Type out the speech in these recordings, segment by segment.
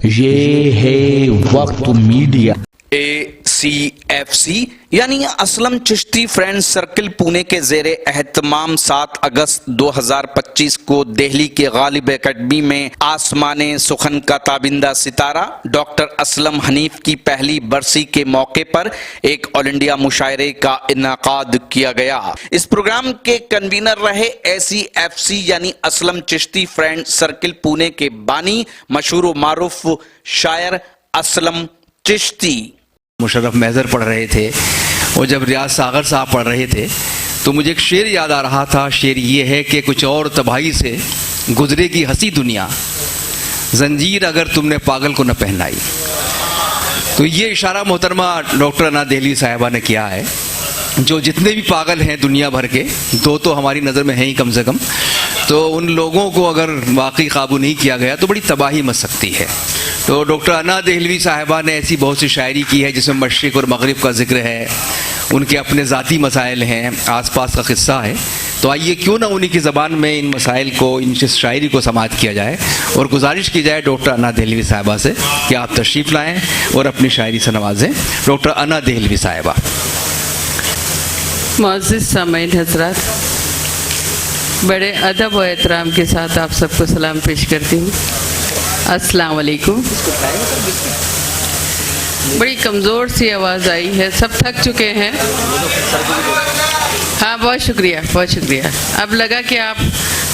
ये है वक्त मीडिया। ACFC यानी असलम चिश्ती फ्रेंड्स सर्किल पुणे के जेरे एहतमाम 7 अगस्त 2025 को दिल्ली के गालिब एकेडमी में आसमाने सुखन का ताबिंदा सितारा डॉक्टर असलम हनीफ की पहली बरसी के मौके पर एक ऑल इंडिया मुशायरे का इनाकाद किया गया। इस प्रोग्राम के कन्वीनर रहे ACFC यानी असलम चिश्ती फ्रेंड्स सर्किल पुणे के बानी मशहूर मारूफ शायर असलम चिश्ती। मुशर्रफ महजर पढ़ रहे थे और जब रियाज सागर साहब पढ़ रहे थे तो मुझे एक शेर याद आ रहा था। शेर ये है कि कुछ और तबाही से गुजरेगी हंसी दुनिया, जंजीर अगर तुमने पागल को न पहनाई। तो ये इशारा मोहतरमा डॉक्टर अना दहलवी साहिबा ने किया है। जो जितने भी पागल हैं दुनिया भर के, दो तो हमारी नज़र में हैं ही कम से कम, तो उन लोगों को अगर वाकई काबू नहीं किया गया तो बड़ी तबाही मच सकती है। तो डॉक्टर अना दहलवी साहिबा ने ऐसी बहुत सी शायरी की है जिसमें मशरिक़ और मगरिब का जिक्र है, उनके अपने ज़ाती मसाइल हैं, आसपास का क़िस्सा है। तो आइए क्यों ना उन्हीं की ज़बान में इन मसाइल को, इन शायरी को समाअत किया जाए और गुजारिश की जाए डॉक्टर अना दहलवी साहिबा से कि आप तशरीफ़ लाएँ और अपनी शायरी से नवाजें। डॉक्टर अना दहलवी साहिबा। मुअज़्ज़िज़ सामईन हज़रात, बड़े अदब और एहतराम के साथ आप सबको सलाम पेश करती हूँ। अस्सलाम वालेकुम। बड़ी कमज़ोर सी आवाज़ आई है, सब थक चुके हैं। हाँ, बहुत शुक्रिया, बहुत शुक्रिया। अब लगा कि आप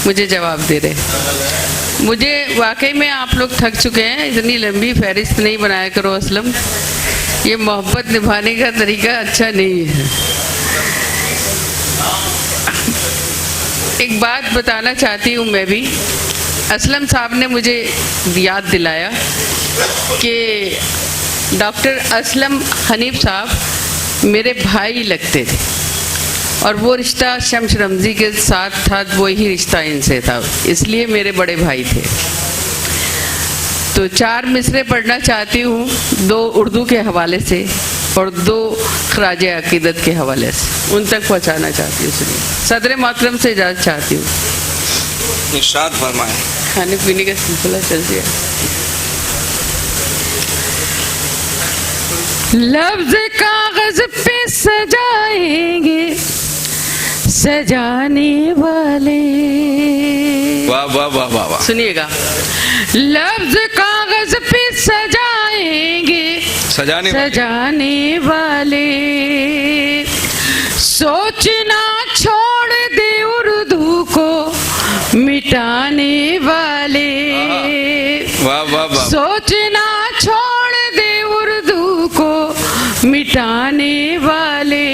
मुझे जवाब दे रहे। मुझे वाकई में आप लोग थक चुके हैं, इतनी लंबी फहरिस्त नहीं बनाया करो असलम, ये मोहब्बत निभाने का तरीका अच्छा नहीं है। एक बात बताना चाहती हूँ मैं भी। असलम साहब ने मुझे याद दिलाया कि डॉक्टर असलम हनीफ साहब मेरे भाई लगते थे और वो रिश्ता शम्स रमज़ी के साथ था, वही रिश्ता इनसे था, इसलिए मेरे बड़े भाई थे। तो 4 मिसरे पढ़ना चाहती हूँ, 2 उर्दू के हवाले से और 2 खराज अकीदत के हवाले से उन तक पहुँचाना चाहती हूँ। इसलिए सदर मोहतरम से इजाज़त चाहती हूँ। इरशाद फरमाएं। खाने पीने का सिलसिला चल गया। लफ्ज कागज पे सजाएंगे सजाने वाले। वाह वाह वाह वाह वाह। सुनिएगा, लफ्ज कागज पे सजाएंगे सजाने वाले, सोचना छोड़ दे उर्दू को मिटाने वाले। वाह वाह वाह। सोचना छोड़ दे उर्दू को मिटाने वाले।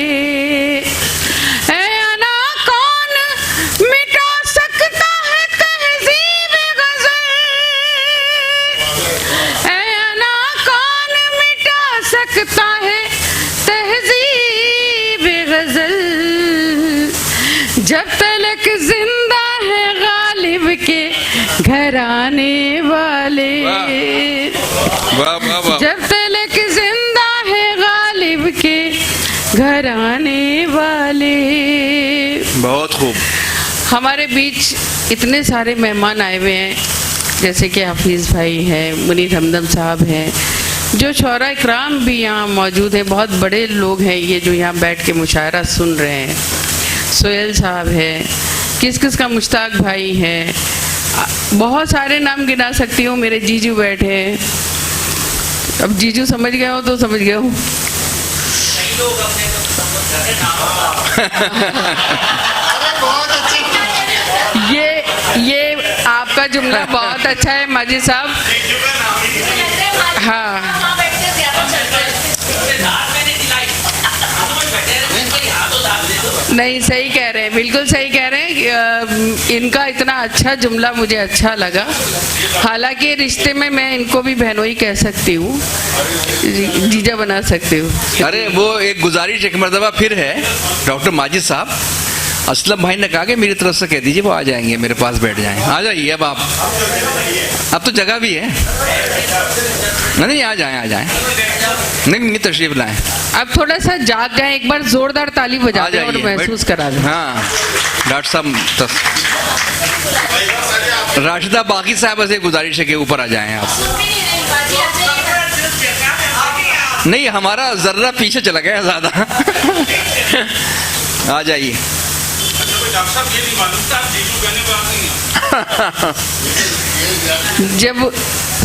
सकता है तहज़ीब गज़ल, जब तलक जिंदा है गालिब के घराने वाले। जब तलक जिंदा है गालिब के घराने वाले। बहुत खूब। हमारे बीच इतने सारे मेहमान आए हुए हैं, जैसे कि हफीज़ भाई हैं, मुनीर हमदम साहब हैं, जो शौरा इकराम भी यहाँ मौजूद हैं। बहुत बड़े लोग हैं ये जो यहाँ बैठ के मुशायरा सुन रहे हैं। सोहेल साहब हैं, किस किस का मुश्ताक भाई हैं, बहुत सारे नाम गिना सकती हूँ। मेरे जीजू बैठे हैं। अब जीजू समझ गए हो तो समझ गए हो। ये आपका जुमला बहुत अच्छा है माजिद साहब। हाँ, नहीं सही कह रहे हैं, बिल्कुल सही कह रहे हैं। इनका इतना अच्छा जुमला मुझे अच्छा लगा। हालांकि रिश्ते में मैं इनको भी बहनोई कह सकती हूँ, जीजा बना सकती हूँ। अरे वो एक गुजारिश एक मरतबा फिर है डॉक्टर माजिद साहब, असलम भाई ने कहा कि मेरी तरफ से कह दीजिए वो आ जाएंगे, मेरे पास बैठ जाएं। आ जाइए अब आप, अब तो जगह भी है। नहीं आ जाएं, आ जाएं। नहीं तशरीफ लाएं। अब थोड़ा सा जाग जाए, एक बार जोरदार ताली बजा दें और महसूस करा दें। हाँ डॉक्टर साहब, राशिदा बाकी साहब से गुजारिश है कि ऊपर आ जाएं आप। नहीं, हमारा जर्रा पीछे चला गया ज्यादा। आ जाइए। डॉक्टर साहब ये नहीं मालूम था आप जीजू कहने पर आते हैं। जब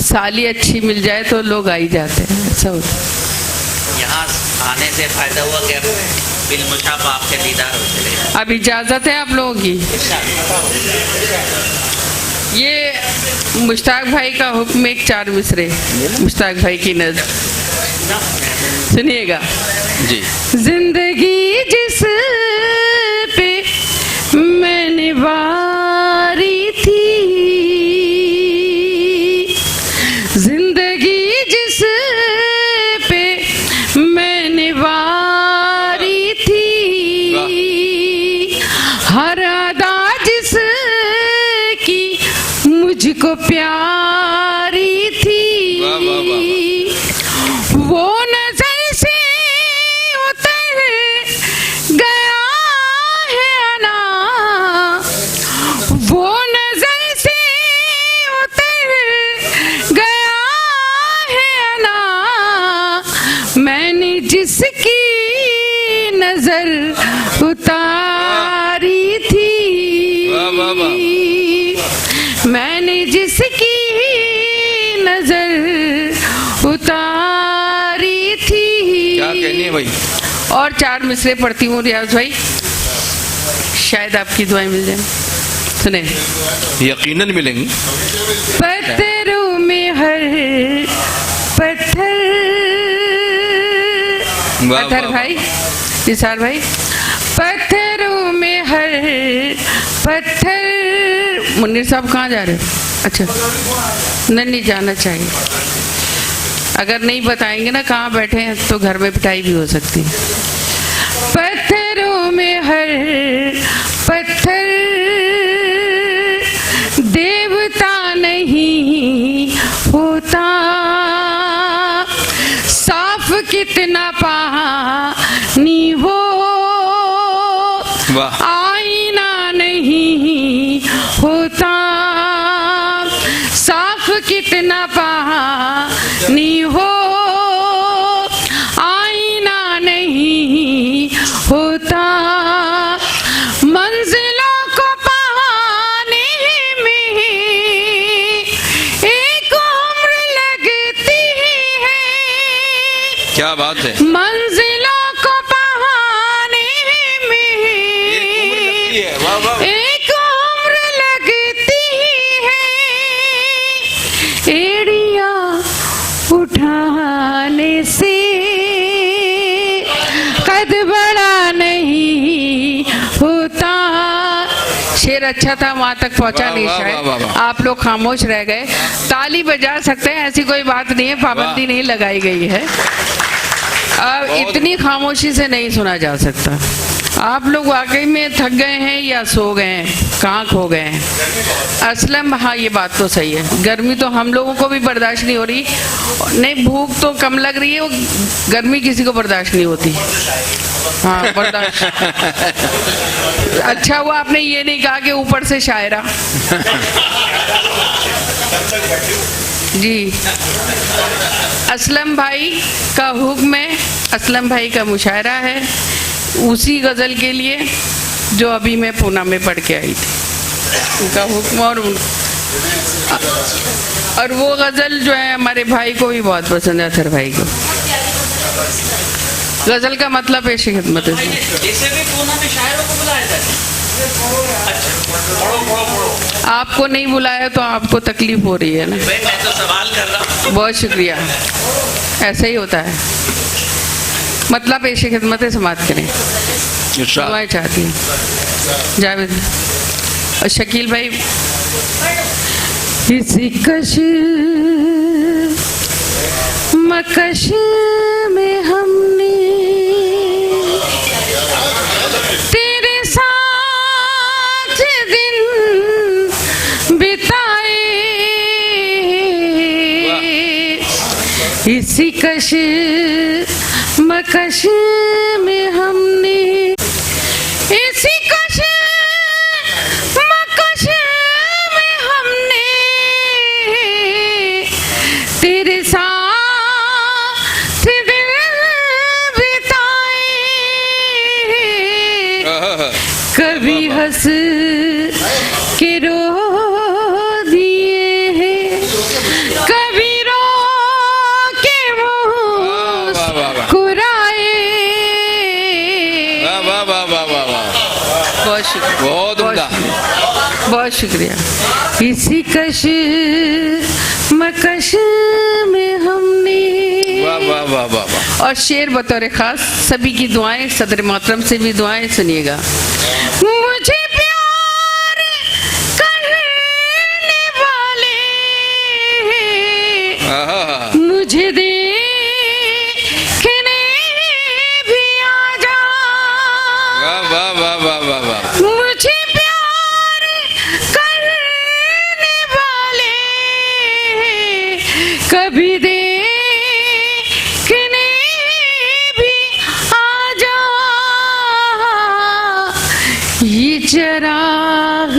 साली अच्छी मिल जाए तो लोग आ ही जाते हैं, ऐसा होता है। यहाँ आने से फायदा हुआ कि बिलमुशाफ आपके दीदार हो चले। अब इजाजत है आप लोगों की। ये मुश्ताक भाई का हुक्म, एक 4 मिसरे मुश्ताक भाई की नज़र सुनिएगा। जी। जिंदगी जिस पे मैंने वारी थी, जिंदगी जिस पे मैंने वारी थी, हर अदा जिस की मुझको प्यारी थी, वाह, वाह, वाह। वो नजर से उतर गया है अना, वो नजर से उतर गया है अना, मैंने जिसकी नजर उतारी थी, वाह, वाह, वाह। मैंने जिसकी नजर उतारी थी। क्या कहनी है भाई? और 4 मिसरे पढ़ती हूँ रियाज भाई, शायद आपकी दुआएं मिल जाए। सुने। यकीनन मिलेंगी। पत्थरों में हर पत्थर, वाह, पत्थर वाह, भाई, निसार भाई, पत्थरों में हर पत्थर। मुन्नीर साहब कहाँ जा रहे हो? अच्छा, नहीं जाना चाहिए। अगर नहीं बताएंगे ना कहाँ बैठे हैं तो घर में पिटाई भी हो सकती है। पत्थरों में हर पत्थर देवता नहीं होता, साफ कितना पानी हो, वाह। आईना नहीं होता, साफ कितना पानी हो, आईना नहीं होता, मंजिलों को पाने में एक उम्र लगती है, क्या बात है। मंजिलों को पाने में वाह, वाह। एक उम्र लगती है, एड़ियां उठाने से कद बड़ा नहीं होता। शेर अच्छा था, वहां तक पहुंचा वाह, नहीं वाह, शायद। वाह, वाह, वाह। आप लोग खामोश रह गए। ताली बजा सकते हैं, ऐसी कोई बात नहीं है, पाबंदी वाह। नहीं लगाई गई है। अब इतनी खामोशी से नहीं सुना जा सकता। आप लोग वाकई में थक गए हैं या सो गए हैं, कहाँ खो गए हैं? असलम, हाँ ये बात तो सही है, गर्मी तो हम लोगों को भी बर्दाश्त नहीं हो रही। नहीं, भूख तो कम लग रही है, वो गर्मी किसी को बर्दाश्त नहीं होती। हाँ बर्दाश्त। अच्छा हुआ आपने ये नहीं कहा कि ऊपर से शायरा। जी, असलम भाई का हुक्म है, असलम भाई का मुशायरा है उसी गज़ल के लिए जो अभी मैं पूना में पढ़ के आई थी, उनका हुक्म। और वो गज़ल जो है हमारे भाई को भी बहुत पसंद है, अथर भाई को। गज़ल का मतलब पेश खिदमत है। इसे भी पूना में शायरों को बुलाया जाता है। आपको नहीं बुलाया तो आपको तकलीफ हो रही है ना। मैं तो सवाल कर रहा हूँ। बहुत शुक्रिया, ऐसा ही होता है। मतलब पेश खिदमत समाप्त करें, दुआएं चाहती हैं जावेद और शकील भाई। किसी कश मकश में हमने तेरे साथ दिन बिताए, इसी कश मकश में हमने, इसी कश मकश में हमने तेरे साथ दिल बहुत शुक्रिया। इसी कश मकश में हमने, वाह वाह वाह वाह वाह। और शेर बतौर खास सभी की दुआएं, सदर मोहतरम से भी दुआएं सुनिएगा। मुझे प्यार करने वाले मुझे देखने भी आ जा, वाह वाह वाह वाह वाह वाह। मुझे प्यार करने वाले कभी देखने भी आ जा। ये चिराग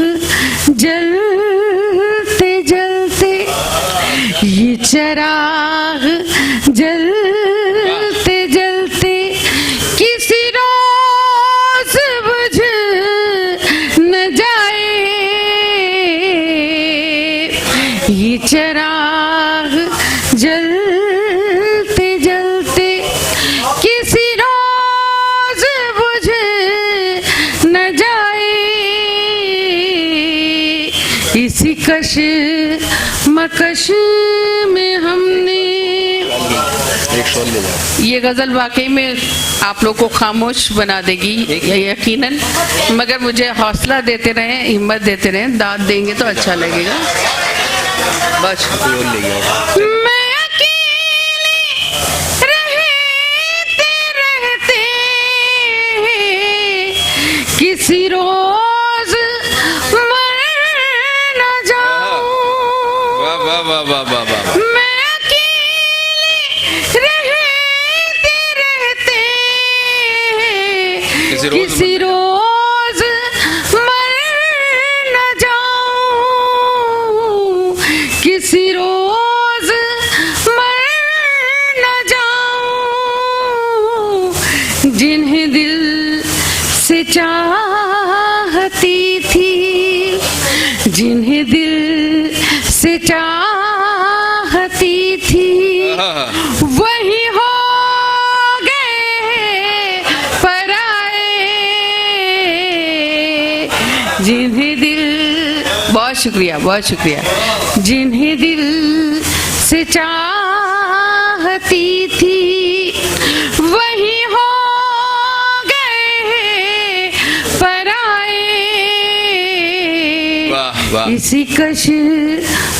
जलते जलते, ये चिराग जलते जलते किसी रोज बुझ न जाए। ये चिराग जलते जलते किसी रोज बुझ न जाए। इसी कश मकश में हमने, एक शॉल ले जाओ। ये गजल वाकई में आप लोग को खामोश बना देगी यकीनन, मगर मुझे हौसला देते रहें, हिम्मत देते रहें, दाद देंगे तो अच्छा लगेगा। बस कोई और ले गया। मैं अकेले रहते रहते किसी रोज मर न जाऊं। वाह वाह वाह वाह वाह वाह। मैं अकेले रहते रहते किसी रोज मर न जाऊं, किसी रोज मर न जाऊं। जिन्हें दिल से चाहती थी, जिन्हें दिल से चाहती थी, वही हो गए पराए। जिन्हें दिल, बहुत शुक्रिया बहुत शुक्रिया, जिन्हें दिल से चाहती थी वही हो गए पराए। वाह वाह। इसी कश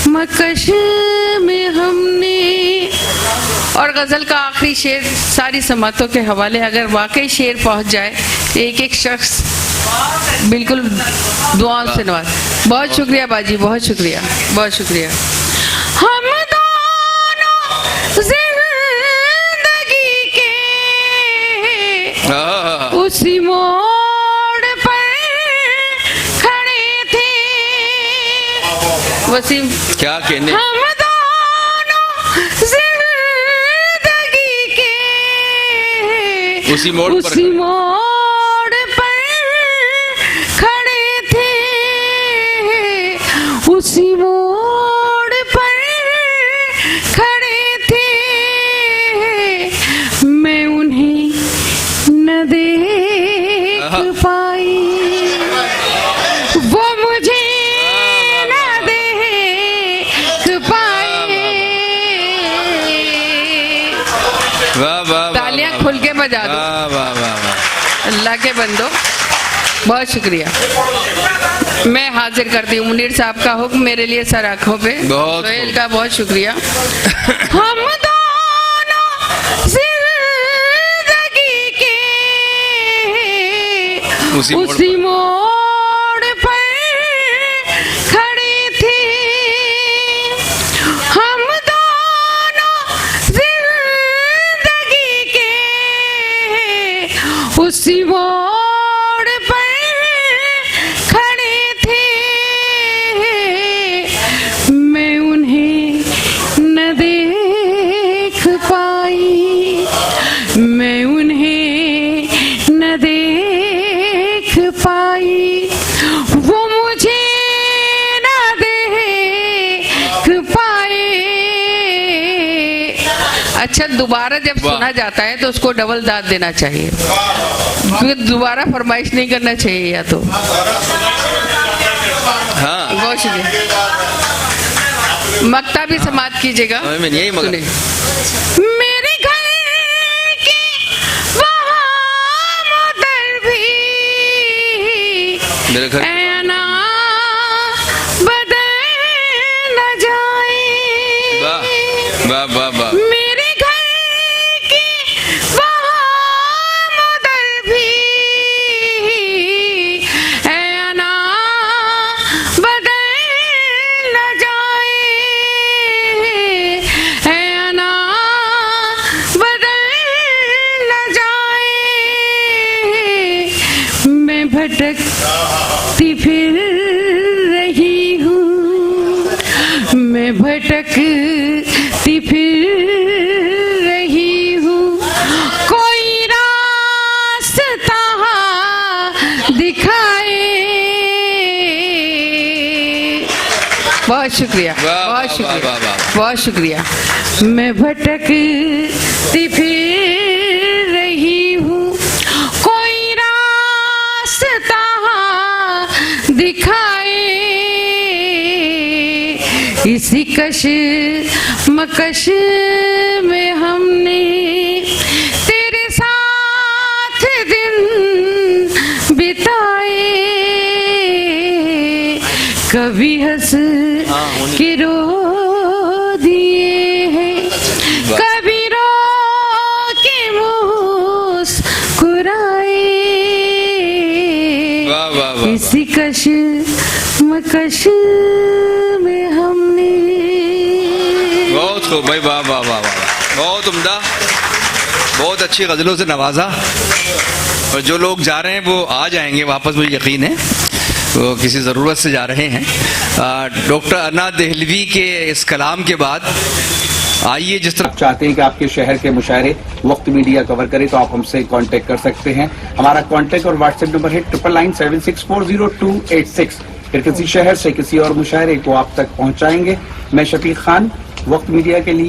मकश में हमने। और गजल का आखिरी शेर सारी समातों के हवाले, अगर वाकई शेर पहुंच जाए एक एक शख्स बिल्कुल दुआओं से नवाज। बहुत शुक्रिया बाजी, बहुत शुक्रिया बहुत शुक्रिया। हम दोनों जिंदगी के उसी मोड़ पर खड़े थे। वसीम क्या कहने। हम दोनों जिंदगी के उसी मोड़ पर खड़े थे, उसी मोड़ पर खड़े थे। मैं उन्हें न देख पाई, वो मुझे न देख पाए। वाह वाह। तालियां खुल के बजा दो। वाह वाह वाह वाह। अल्लाह के बंदो, बहुत शुक्रिया। मैं हाजिर करती हूँ मुनीर साहब का हुक्म मेरे लिए सर आंखों पे। बहुत सोहेल का बहुत शुक्रिया। हम दोनों जिंदगी के उसी मोड़ पर खड़े थे। हम दोनों जिंदगी के उसी मोड़ पर खड़े थे। मैं उन्हें न देख पाई, मैं उन्हें न देख पाई, वो मुझे न देख पाए। अच्छा, दोबारा जब सुना जाता है तो उसको डबल दाद देना चाहिए, क्योंकि दोबारा फरमाइश नहीं करना चाहिए। या तो हाँ बहुत शुक्रिया। मक्ता भी समाप्त कीजिएगा। मैं यही मगर सुनिए। मेरे घर के वहाँ उधर भी मेरे घर ऐना बदल न जाए। वाह वाह वाह वाह मेरे घर के वहाँ उधर भी ऐना बदल न जाए। ऐना बदल न जाए। मैं भटकती फिर रही हूँ। मैं भटकती फिर रही हूँ। कोई रास्ता दिखाए। बहुत शुक्रिया, वाह, वाह, बहुत शुक्रिया, वाह, वाह, वाह। बहुत शुक्रिया। मैं भटकती फिर रही हूँ। कोई रास्ता दिखाए। इसी कशमकश में हमने तेरे साथ दिन बिताए। कभी हंस के रो दिए हैं। कभी रो के मुस्कुराए। वाह वाह वाह इसी कशमकश में हमने। बहुत खूब भाई, वाह वाह वाह वाह, बहुत उम्दा, बहुत अच्छी गजलों से नवाजा। और जो लोग जा रहे हैं वो आ जाएंगे वापस, मुझे यकीन है। वो किसी ज़रूरत से जा रहे हैं। डॉक्टर अन्ना देहलवी के इस कलाम के बाद आइए, जिस तरह आप चाहते हैं कि आपके शहर के मुशायरे वक्त मीडिया कवर करे तो आप हमसे कांटेक्ट कर सकते हैं। हमारा कांटेक्ट और व्हाट्सएप नंबर है 9997640286। फिर किसी शहर से किसी और मुशायरे को आप तक पहुंचाएंगे। मैं शफीक खान, वक्त मीडिया के लिए।